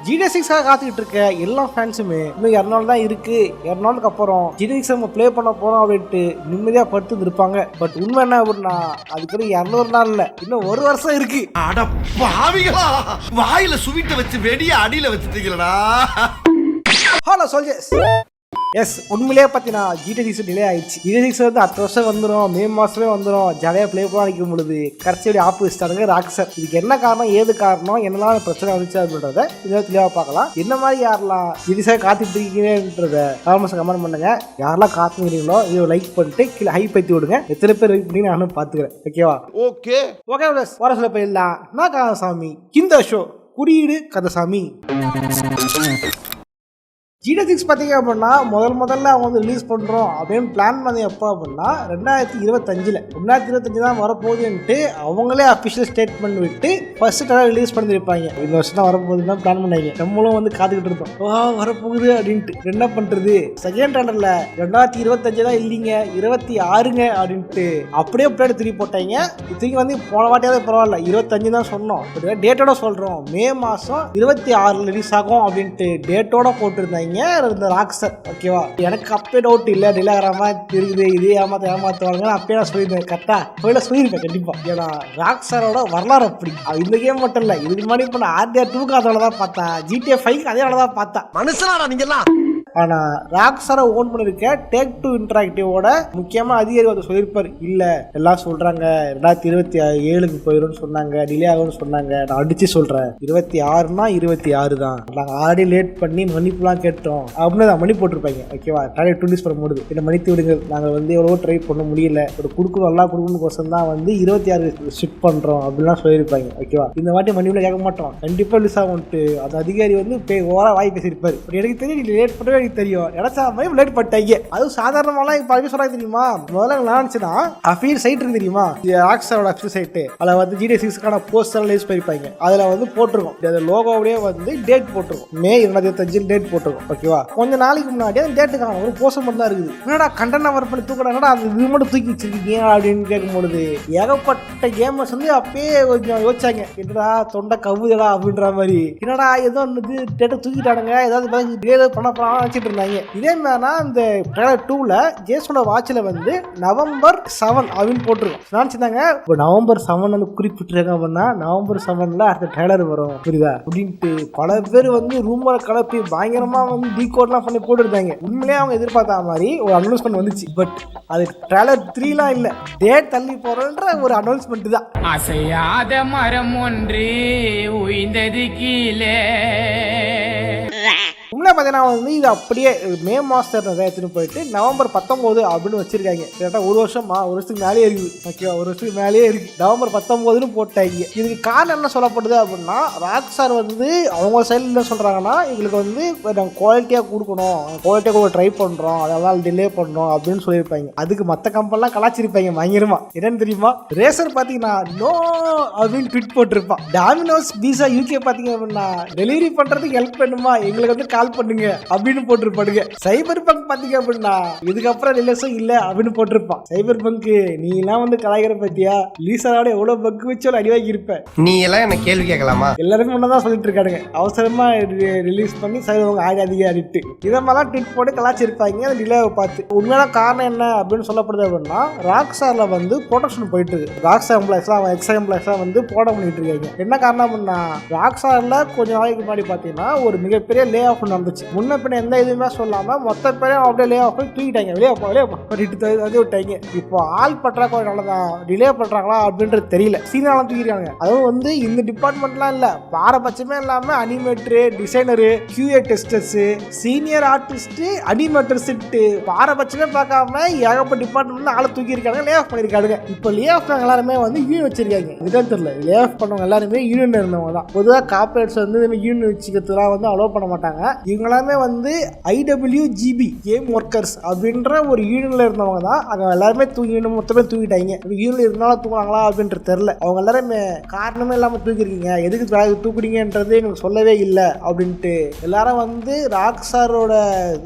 GTA6 காத்துக்கிட்டு இருக்க எல்லா ஃபேன்ஸுமே இன்னும் 2 நாள் தான் இருக்கு, 2 நாளுக்கு அப்புறம் GTA6 நம்ம பிளே பண்ண போறோம் அப்படின்ட்டு நிம்மதியா படுத்து இருப்பாங்க. பட் உண்மை என்ன அப்படின்னா அதுக்கு 200 நாள் இல்ல, இன்னும் 1 வருஷம் இருக்கு. அட பாவிகளா, வாயில சுவிட்ட வச்சு வெடிய அடியில வச்சுட்டீங்களா? ஹலோ சோல்ஜர்ஸ், எஸ் உண்மையிலேயே பார்த்தீங்கன்னா GTA6 டிலே ஆயிடுச்சு. GTA6 வந்து அடுத்த வருஷம் வந்துடும், மே மாதமே வந்துடும், ஜாலியாக ப்ளே பண்ண நிற்கும் பொழுது கடைசியோட ஆப் வச்சுட்டாங்க ராக்ஸர். இதுக்கு என்ன காரணம், ஏது காரணம், என்னெல்லாம் பிரச்சனை வந்துச்சு அப்படின்றத இதில் தெளிவாக பார்க்கலாம். என்ன மாதிரி யாரெல்லாம் GTA6 காத்துட்டு இருக்கீங்கன்றத கமெண்ட் பண்ணுங்க. யாரெல்லாம் காத்துக்கிறீங்களோ இதை லைக் பண்ணிட்டு கீழே ஹை பற்றி விடுங்க. எத்தனை பேர் லைக் பண்ணி நானும் பார்த்துக்கிறேன். ஓகேவா? ஓகே வர சொல்ல போயிடலாம். நான் கந்தசாமி, இந்த ஷோ குறியீடு கந்தசாமி. GTA6 பார்த்தீங்க அப்படின்னா முதல்ல அவங்க வந்து ரிலீஸ் பண்ணுறோம் அப்படின்னு பிளான் பண்ணி எப்போ அப்படின்னா 2025 தான் வரப்போகுதுன்ட்டு அவங்களே அஃபிஷியல் ஸ்டேட்மெண்ட் விட்டு ஃபர்ஸ்ட் ட்ரெய்லர் ரிலீஸ் பண்ணியிருப்பாங்க. இந்த வருஷம் தான் வரப்போகுதுன்னு தான் பிளான் பண்ணாங்க. நம்மளும் வந்து காத்துக்கிட்டு இருந்தோம், வரப்போகுது அப்படின்ட்டு. என்ன பண்ணுறது, செகண்ட் ட்ரெய்லரில் 2025 தான் இல்லைங்க 26ங்க அப்படின்ட்டு அப்படியே பின்னாடி திருப்பி போட்டாங்க. திரும்பி வந்து போன வாட்டியாவது பரவாயில்ல 25 தான் சொன்னோம், டேட்டோட சொல்கிறோம் மே மாதம் 26 ரிலீஸ் ஆகும் அப்படின்ட்டு டேட்டோட போட்டிருந்தாங்க இந்த ராக்ஸர். ஓகேவா? எனக்கு அப்பே டவுட் இல்லை, டிலே ஆகிற மாதிரி இருக்குது, இதே ஏமாத்துவாங்க அப்பயே நான் சொல்லியிருந்தேன். கரெக்டா சொல்லியிருக்கேன் கண்டிப்பா. ஏன்னா ராக்ஸரோட வரலாறு அப்படி. இந்த கேம் மட்டும் இல்லை, இதுக்கு முன்னாடி இப்போ நான் RDR 2 அதோட தான் பார்த்தேன், GTA 5 அதே தான் பார்த்தேன். மனுஷனாடா நீங்கெல்லாம். ஆனா ராக்ஸரை ஓன் பண்ணிருக்க Take-Two இன்டராக்டிவோட முக்கியமா அதிகாரி வந்து சொல்லியிருப்பார், இல்ல எல்லாம் சொல்றாங்க 2027க்கு போயிடும் சொன்னாங்க, டிலே ஆகும்னு சொன்னாங்க. நான் அடிச்சு சொல்றேன் 26னா 26 தான். நாங்கள் ஆல்ரெடி லேட் பண்ணி மன்னிப்புலாம் கேட்டோம் அப்படின்னு தான் மணி போட்டிருப்பாங்க. ஓகேவா? ட்ரைலர் 2 டேஸ் பண்ணும்போது என்ன மன்னித்து விடுங்க, நாங்கள் வந்து எவ்வளவோ ட்ரை பண்ண முடியல, ஒரு கொடுக்கணும் நல்லா கொடுக்கணும் கோசம் தான் வந்து 26 ஷிஃப்ட் பண்றோம் அப்படிலாம் சொல்லியிருப்பாங்க. ஓகேவா? இந்த வாட்டி மன்னிப்புல கேட்க மாட்டோம், கண்டிப்பா ரிலீஸ் ஆகும்ட்டு அந்த அதிகாரி வந்து ஓரா வாய் பேசியிருப்பாரு. எனக்கு தெரியும் நீ லேட் பண்ணவே தெரியும், நினைச்சா லேட் பண்ணிட்டாங்க. அது சாதாரணமாலாம் இப்ப சொல்றாங்க தெரியுமா. முதல்ல நினைச்சுன்னா அஃபீல் சைட் இருக்கு தெரியுமா, ராக்ஸரோட அஃபீல் சைட். அதில் வந்து GTA6க்கான போஸ்டர் ரிலீஸ் பண்ணிருப்பாங்க. அதில் வந்து போட்டிருக்கோம், அந்த லோகோவிலேயே வந்து டேட் போட்டிருக்கோம், மே 2025 டேட் போட்டிருக்கோம். ஓகேவா? கொஞ்சம் நாளைக்கு முன்னாடி அந்த டேட்டுக்கான ஒரு போஸ்டர் மட்டும் தான் இருக்குது. என்னடா கண்டென்ட் அவர் பண்ணி தூக்கினா அது இது மட்டும் தூக்கி வச்சிருக்கீங்க அப்படின்னு கேட்கும்பொழுது ஏகப்பட்ட கேமர்ஸ் வந்து அப்பயே கொஞ்சம் யோசிச்சாங்க, என்னடா தொண்டை கவுதடா அப்படின்ற மாதிரி. என்னடா ஏதோ வந்து டேட்டை தூக்கிட்டானுங்க, ஏதாவது பண்ண வச்சுட்டு இருந்தாங்க. இதே மாதிரினா இந்த ட்ரெய்லர் 2ல ஜேசனோட வாட்ச்ல வந்து November 7 அப்படின்னு போட்டிருக்கோம். நினைச்சிருந்தாங்க இப்போ November 7 வந்து குறிப்பிட்டிருக்காங்க அப்படின்னா November 7ல அடுத்த ட்ரெய்லர் வரும், புரியுதா அப்படின்ட்டு பல பேர் வந்து ரூமரை கலப்பி பயங்கரமா வந்து டீகோட்லாம் பண்ணி போட்டுருந்தாங்க. உண்மையிலேயே அவங்க எதிர்பார்த்த மாதிரி ஒரு அனௌன்ஸ்மெண்ட் வந்துச்சு. பட் அது ட்ரெய்லர் 3லாம் இல்ல, டேட் தள்ளி போறன்ற ஒரு அனௌன்ஸ்மெண்ட் தான். அசையாத மரம் ஒன்று உயிர்ந்தது கீழே. உண்மையில பார்த்தீங்கன்னா வந்து இது அப்படியே மே மாதம் எடுத்துட்டு போயிட்டு November 19 அப்படின்னு வச்சிருக்காங்க. கரெக்டாக ஒரு வருஷத்துக்கு மேலேயே இருக்குது. ஓகேவா? ஒரு வருஷத்துக்கு மேலேயே இருக்கு, November 19ன்னு போட்டாங்க. இதுக்கு காரணம் என்ன சொல்லப்படுது அப்படின்னா, ராக்ஸார் வந்து அவங்க சைடில் என்ன சொல்றாங்கன்னா, எங்களுக்கு வந்து நாங்கள் குவாலிட்டியாக கொடுக்கணும், குவாலிட்டியாக கொடுக்க ட்ரை பண்ணுறோம், அதெல்லாம் டிலே பண்ணுறோம் அப்படின்னு சொல்லியிருப்பாங்க. அதுக்கு மற்ற கம்பெனிலாம் கலாச்சிருப்பாங்க பயங்கரமா. என்னன்னு தெரியுமா, ரேசர் பார்த்தீங்கன்னா நோ அப்படின்னு ட்வீட் போட்டிருப்பான். டாமினோஸ் பீஸா UK பார்த்தீங்க அப்படின்னா டெலிவரி பண்ணுறதுக்கு ஹெல்ப் பண்ணுமா, எங்களுக்கு வந்து கால் பண்ணுங்க அப்படின்னு போட்டிருப்பானுங்க. சைபர் பங்க் பாத்தீங்க அப்படின்னா இதுக்கப்புறம் ரிலீஸும் இல்ல அப்படின்னு போட்டிருப்பான். சைபர் பங்க் நீ எல்லாம் வந்து கலாய்கிற பத்தியா, லீசரோட எவ்வளவு பங்க் வச்சு அடிவாக்கி இருப்ப, நீ எல்லாம் என்ன கேள்வி கேட்கலாமா? எல்லாருமே ஒன்னதான் சொல்லிட்டு இருக்கானுங்க, அவசரமா ரிலீஸ் பண்ணி சைபர் ஆகாதிகாரிட்டு இதை மாதிரிலாம் ட்வீட் போட்டு கலாச்சிருப்பாங்க அந்த டிலேவை பார்த்து. உண்மையான காரணம் என்ன அப்படின்னு சொல்லப்படுது அப்படின்னா, ராக்ஸார்ல வந்து ப்ரொடக்ஷன் போயிட்டு இருக்கு. ராக்ஸார் எம்ப்ளாய்ஸ்லாம் வந்து போட பண்ணிட்டு இருக்காங்க. என்ன காரணம் அப்படின்னா, ராக்ஸார்ல கொஞ்ச நாளைக்கு முன்னாடி பாத்தீங்கன்னா ஒரு மிகப்பெரிய லே ஆஃப் நடந்துச்சு. முன்ன பின்ன எந்த இதுவுமே சொல்லாம மொத்த பேரையும் அப்படியே லே ஆஃப் தூக்கிட்டாங்க, வெளியே பண்ணிட்டு விட்டாங்க. இப்போ ஆள் பற்றாக்குறை தான் டிலே பண்றாங்களா அப்படின்றது தெரியல, சீனாலாம் தூக்கிட்டாங்க. அதுவும் வந்து இந்த டிபார்ட்மெண்ட்லாம் இல்ல, பாரபட்சமே இல்லாம animator, designer, QA testers, senior artist, animators, பாரபட்சமே பார்க்காம ஏகப்பட்ட டிபார்ட்மெண்ட்ல ஆளை தூக்கி இருக்காங்க, லே ஆஃப் பண்ணிருக்காங்க. இப்போ லே ஆஃப் எல்லாருமே வந்து யூனியன் வச்சிருக்காங்க. இதுதான் தெரியல, லே ஆஃப் பண்ணவங்க எல்லாருமே யூனியன் இருந்தவங்க தான். பொதுவாக கார்பரேட்ஸ் வந்து யூனியன் வச்சுக்கிறதுலாம் வந்து அலோவ் பண்ண மாட்டாங்க. இவங்க இவங்க எல்லாமே வந்து IWGB கேம் ஒர்க்கர்ஸ் அப்படின்ற ஒரு யூனியன்ல இருந்தவங்க தான். அங்க எல்லாருமே மொத்தமே தூக்கிட்டாங்க. யூனியன்ல இருந்தாலும் தூக்குறாங்களா அப்படின்றது தெரியல. அவங்க எல்லாருமே காரணமே இல்லாம தூக்கிருக்கீங்க, எதுக்கு தூக்குறீங்கன்றது எங்களுக்கு சொல்லவே இல்லை அப்படின்ட்டு எல்லாரும் வந்து ராக்ஸ்டாரோட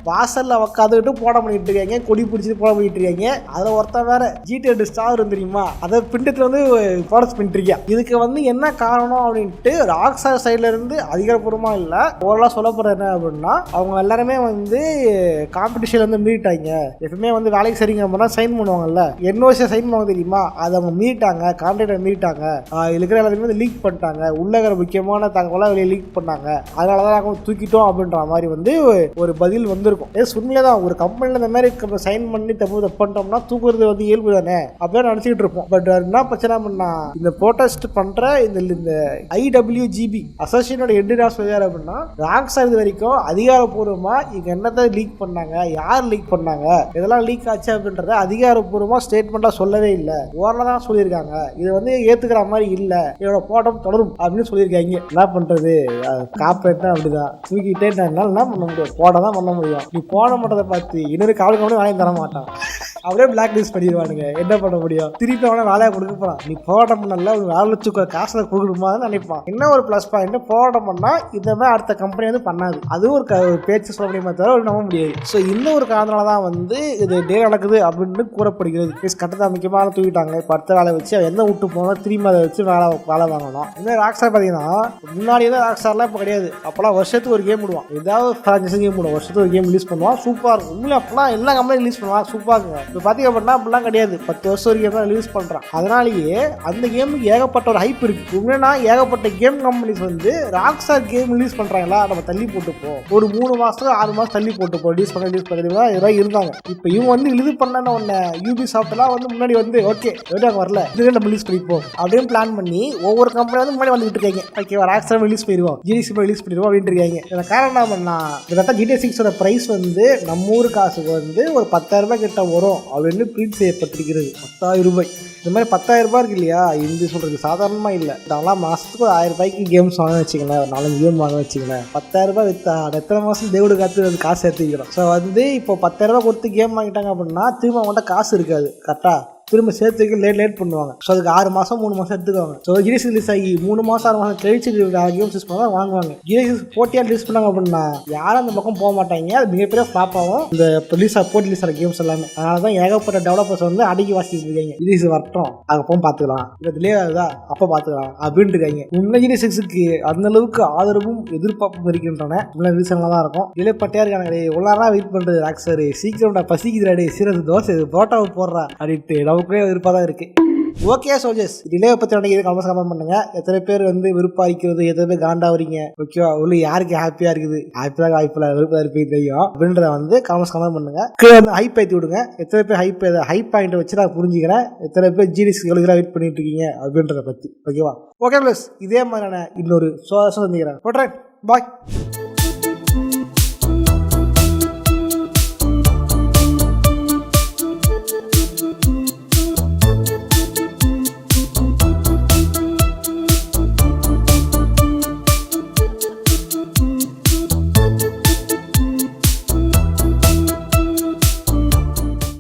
வாசல்ல உக்காந்துக்கிட்டு போட பண்ணிட்டு இருக்காங்க, கொடி பிடிச்சிட்டு போட பண்ணிட்டு இருக்காங்க. அதை ஒருத்தன் வேற GTA ஸ்டார் தெரியுமா, அதை பிண்டத்துல வந்து போட பண்ணிட்டு இருக்கியா. இதுக்கு வந்து என்ன காரணம் அப்படின்ட்டு ராக்ஸ்டார் சைட்ல இருந்து அதிகாரப்பூர்வமா இல்ல ஓரளவு சொல்லப்படுறது என்ன அப்படின்னா, அவங்க எல்லாருமே வந்து காம்படிஷன்ல வந்து மீறிட்டாங்க. எப்பவுமே வந்து வேலைக்கு சரிங்க அப்படின்னா சைன் பண்ணுவாங்கல்ல, NOC சைன் பண்ணுவாங்க தெரியுமா, அதை அவங்க மீறிட்டாங்க, கான்ட்ராக்டை மீறிட்டாங்க. இருக்கிற எல்லாத்தையுமே வந்து லீக் பண்ணிட்டாங்க, உள்ள இருக்கிற முக்கியமான தகவலை வெளியே லீக் பண்ணாங்க. அதனாலதான் நாங்கள் தூக்கிட்டோம் அப்படின்ற மாதிரி வந்து ஒரு பதில் வந்திருக்கும். உண்மையிலே தான் ஒரு கம்பெனில இந்த மாதிரி சைன் பண்ணி தப்பு பண்ணிட்டோம்னா தூக்குறது வந்து இயல்பு தானே அப்படின்னு நினைச்சிட்டு இருப்போம். பட் என்ன பிரச்சனை பண்ணா, இந்த ப்ரோட்டஸ்ட் பண்ற இந்த IWGB அசோசியேஷனோட ஹெட் சொல்றாரு அப்படின்னா, ராக்ஸ்டார் இது வரைக்கும் அதிகாரப்பூர்வமா இங்க என்னத்தை லீக் பண்ணாங்க, யார் லீக் பண்ணாங்க, இதெல்லாம் லீக் ஆச்சு அப்படின்றத அதிகாரப்பூர்வமா ஸ்டேட்மெண்டா சொல்லவே இல்லை, ஓரளவு தான் சொல்லியிருக்காங்க. இது வந்து ஏத்துக்கிற மாதிரி இல்ல, இதோட போராட்டம் தொடரும் அப்படின்னு சொல்லியிருக்காங்க. என்ன பண்றது, கார்பரேட்னா அப்படிதான், தூக்கிட்டே என்ன பண்ண முடியும், போட தான் பண்ண முடியும். நீ போட மாட்டதை பார்த்து இன்னொரு காவல் கம்பெனி வாங்கி தர மாட்டான், அப்படியே பிளாக் லிஸ்ட் பண்ணிடுவானுங்க. என்ன பண்ண முடியும், திருப்பி அவனை வேலையை கொடுக்க போறான். நீ போராட்டம் பண்ணல, ஒரு வேலை வச்சு காசுல கொடுக்கணுமான்னு நினைப்பான். என்ன ஒரு பிளஸ் பாயிண்ட், போராட்டம் பண்ணா இந்த மாதிரி அடுத்த கம்பெனி வந்து பண்ணாது. அதுவும் ஒரு பேச்சு சொல்ல முடியுமா தவிர நம்ப முடியாது. ஸோ இந்த ஒரு காரணத்தாலதான் வந்து இது டே நடக்குது அப்படின்னு கூறப்படுகிறது. கட்டத்தை முக்கியமான தூக்கிட்டாங்க, இப்போ அடுத்த வேலை வச்சு எந்த விட்டு போனோம் திரும்பி அதை வச்சு வேலை வாங்கணும். இந்த ராக்ஸ்டார் பார்த்தீங்கன்னா முன்னாடி தான் ராக்ஸ்டார்லாம் இப்போ கிடையாது. அப்போலாம் வருஷத்துக்கு ஒரு கேம் விடுவான், ஏதாவது ஃப்ரான்ச்சைஸி கேம் விடுவோம், வருஷத்துக்கு ஒரு கேம் ரிலீஸ் பண்ணுவான், சூப்பராக இருக்கும். உண்மையில அப்பெல்லாம் எல்லா கம்பெனியும் ரிலீஸ் பண்ணுவாங்க, சூப்பராக இருக்குங்க. இப்போ பார்த்தீங்க அப்படின்னா அப்படிலாம் கிடையாது, 10 வருஷம் ஒரு கேம் தான் ரிலீஸ் பண்ணுறான். அதனாலேயே அந்த கேமுக்கு ஏகப்பட்ட ஒரு ஹைப் இருக்கு. உண்மையா ஏகப்பட்ட கேம் கம்பெனிஸ் வந்து ராக்ஸ்டார் கேம் ரிலீஸ் பண்ணுறாங்களா, நம்ம தள்ளி போட்டுப்போம், ஒரு 3 மாதம் 6 மாதம் தள்ளி போட்டுப்போம், ரிலீஸ் பண்ண இதெல்லாம் இருந்தாங்க. இப்போ இவங்க வந்து ரிலீஸ் பண்ண உடனே Ubisoftலாம் வந்து முன்னாடி வந்து ஓகே வரல, இதுவே நம்ம ரிலீஸ் பண்ணிப்போம் அப்படின்னு பிளான் பண்ணி ஒவ்வொரு கம்பெனி வந்து முன்னாடி வந்துட்டு இருக்காங்க. ஓகேவா, ராக்ஸ்டார் ரிலீஸ் பண்ணிடுவோம், GDC ரிலீஸ் பண்ணிடுவோம் அப்படின்னு இருக்காங்க. இதில் காரணம் என்ன பண்ணா, கிட்டத்தட்ட GTA 6 பிரைஸ் வந்து நம்ம ஊர் காசுக்கு வந்து ஒரு 10,000 ரூபாய் கிட்ட வரும் அப்படின்னு பிரிண்ட் செய்யப்பட்டிருக்கிறது. 10,000 ரூபாய். இந்த மாதிரி 10,000 ரூபாய் இருக்கு இல்லையா, இது சொல்றது சாதாரணமா இல்லை. இதெல்லாம் மாசத்துக்கு ஒரு 1000 ரூபாய்க்கு கேம்ஸ் வாங்க வச்சுக்கங்களேன், ஒரு 4-5 கேம் வாங்க வச்சுக்கங்களேன். 10,000 ரூபாய் வித்தா எத்தனை மாசம் தேவடு காத்து அது காசு எடுத்துக்கிறோம். ஸோ வந்து இப்போ 10,000 ரூபாய் கொடுத்து கேம் வாங்கிட்டாங்க அப்படின்னா திரும்ப அவங்கள்ட்ட காசு இருக்காது, கரெக்டா திரும்ப சேர்த்துக்கு லேட் பண்ணுவாங்க. ஸோ அதுக்கு 6 மாதம் 3 மாதம் எடுத்துக்குவாங்க. ஸோ GDC ரிலீஸ் ஆகி 3 மாதம் 6 மாதம் கழிச்சு கேம்ஸ் யூஸ் பண்ணால் வாங்குவாங்க. GDC போட்டியாக ரிலீஸ் பண்ணாங்க அப்படின்னா யாரும் அந்த பக்கம் போக மாட்டாங்க, அது மிகப்பெரிய ஃப்ளாப் ஆகும் இந்த போட்டி ரிலீஸ் ஆகிற கேம்ஸ் எல்லாமே. அதனால தான் ஏகப்பட்ட டெவலப்பர்ஸ் வந்து அடக்கி வாசிட்டு இருக்காங்க, GDC வரட்டும் அதுக்கப்புறம் பார்த்துக்கலாம், இல்லை டிலே ஆகுதா அப்போ பார்த்துக்கலாம் அப்படின்ட்டு இருக்காங்க. உண்மை GDC 6க்கு அந்த அளவுக்கு ஆதரவும் எதிர்பார்ப்பும் இருக்கின்றன. உள்ள ரீசன்ல தான் இருக்கும், டிலே பட்டியா இருக்காங்க. உள்ளாரா வெயிட் பண்ணுறது ராக்ஸ்டார், சீக்கிரம் பசிக்குதுடாடே, சீரது தோசை புரோட்டாவை போடுறா அப்படின்ட்டு நமக்கே விருப்பம் தான் இருக்கு. ஓகே சோல்ஜர்ஸ், டிலே பற்றி நினைக்கிறது கமெண்ட் பண்ணுங்க. எத்தனை பேர் வந்து விருப்பம் இருக்கிறது, எத்தனை பேர் காண்டா வரீங்க, ஓகேவா, உள்ள யாருக்கு ஹாப்பியா இருக்குது, ஹாப்பியாக வாய்ப்பில்ல விருப்பம் இருப்பீங்க தெரியும் அப்படின்றத வந்து கமெண்ட் பண்ணுங்க. ஹைப் ஏற்றி விடுங்க. எத்தனை பேர் ஹைப் பாயிண்ட் வச்சு நான் புரிஞ்சுக்கிறேன், எத்தனை பேர் GDC வெயிட் பண்ணிட்டு இருக்கீங்க அப்படின்றத பத்தி. ஓகேவா, ஓகே ப்ளஸ் இதே மாதிரியான இன்னொரு சந்திக்கிறேன். பாய்.